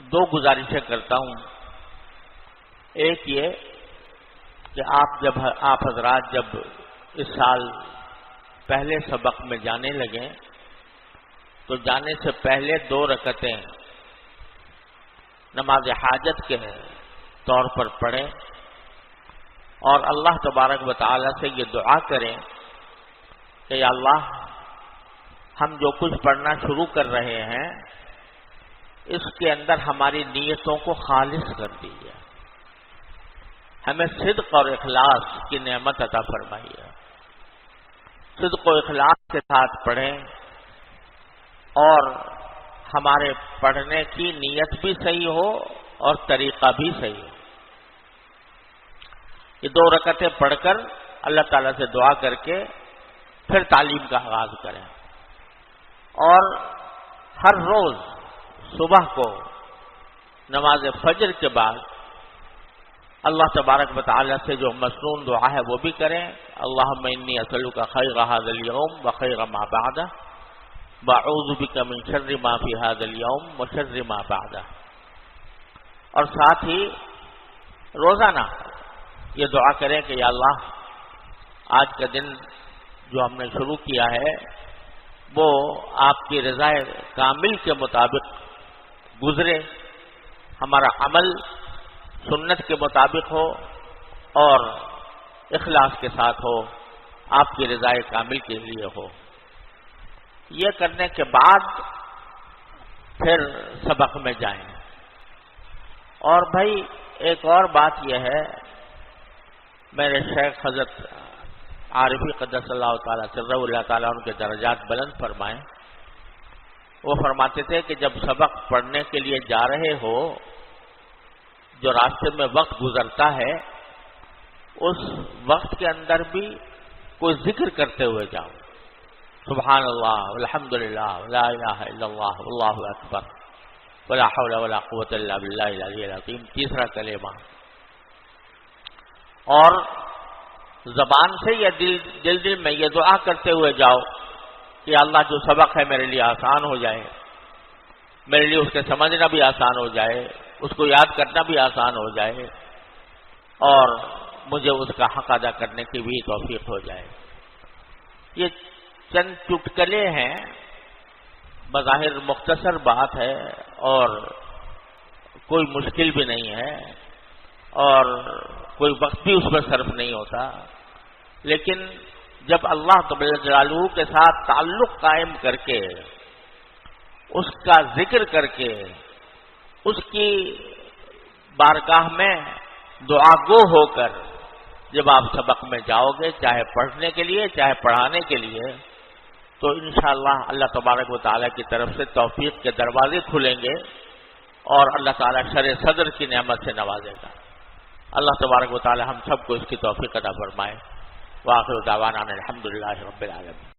دو گزارشیں کرتا ہوں. ایک یہ کہ آپ حضرات جب اس سال پہلے سبق میں جانے لگیں تو جانے سے پہلے 2 رکعتیں نماز حاجت کے طور پر پڑھیں اور اللہ تبارک و تعالی سے یہ دعا کریں کہ یا اللہ ہم جو کچھ پڑھنا شروع کر رہے ہیں اس کے اندر ہماری نیتوں کو خالص کر دیجیے، ہمیں صدق اور اخلاص کی نعمت عطا فرمائیے. صدق و اخلاص کے ساتھ پڑھیں اور ہمارے پڑھنے کی نیت بھی صحیح ہو اور طریقہ بھی صحیح ہو. یہ 2 رکعتیں پڑھ کر اللہ تعالیٰ سے دعا کر کے پھر تعلیم کا آغاز کریں. اور ہر روز صبح کو نماز فجر کے بعد اللہ تبارک و تعالی سے جو مسنون دعا ہے وہ بھی کریں. اللہم انی اسألک خیر ھذا الیوم وخیر ما بعدہ واعوذ بک من شر ما فی ھذا الیوم وشر ما بعدہ. اور ساتھ ہی روزانہ یہ دعا کریں کہ یا اللہ آج کا دن جو ہم نے شروع کیا ہے وہ آپ کی رضا کامل کے مطابق گزرے، ہمارا عمل سنت کے مطابق ہو اور اخلاص کے ساتھ ہو، آپ کی رضا کامل کے لیے ہو. یہ کرنے کے بعد پھر سبق میں جائیں. اور بھائی ایک اور بات یہ ہے، میرے شیخ حضرت عارفی قدس اللہ تعالیٰ سرہ اللہ تعالیٰ ان کے درجات بلند فرمائیں، وہ فرماتے تھے کہ جب سبق پڑھنے کے لیے جا رہے ہو، جو راستے میں وقت گزرتا ہے اس وقت کے اندر بھی کوئی ذکر کرتے ہوئے جاؤ. سبحان اللہ والحمدللہ ولا الہ الا اللہ واللہ اکبر ولا حول ولا قوت الا باللہ العلی العظیم، تیسرا کلمہ. اور زبان سے یا دل میں یہ دعا کرتے ہوئے جاؤ کہ اللہ جو سبق ہے میرے لیے آسان ہو جائے، میرے لیے اس کے سمجھنا بھی آسان ہو جائے، اس کو یاد کرنا بھی آسان ہو جائے اور مجھے اس کا حق ادا کرنے کی بھی توفیق ہو جائے. یہ چند چٹکلے ہیں، بظاہر مختصر بات ہے اور کوئی مشکل بھی نہیں ہے اور کوئی وقت بھی اس پر صرف نہیں ہوتا، لیکن جب اللہ تبارک جلالہ کے ساتھ تعلق قائم کر کے اس کا ذکر کر کے اس کی بارگاہ میں دعا گو ہو کر جب آپ سبق میں جاؤ گے، چاہے پڑھنے کے لیے چاہے پڑھانے کے لیے، تو انشاءاللہ اللہ تبارک و تعالیٰ کی طرف سے توفیق کے دروازے کھلیں گے اور اللہ تعالیٰ شرح صدر کی نعمت سے نوازے گا. اللہ تبارک و تعالیٰ ہم سب کو اس کی توفیق عطا فرمائے. وآخر دعوانا الحمدللہ رب العالمین.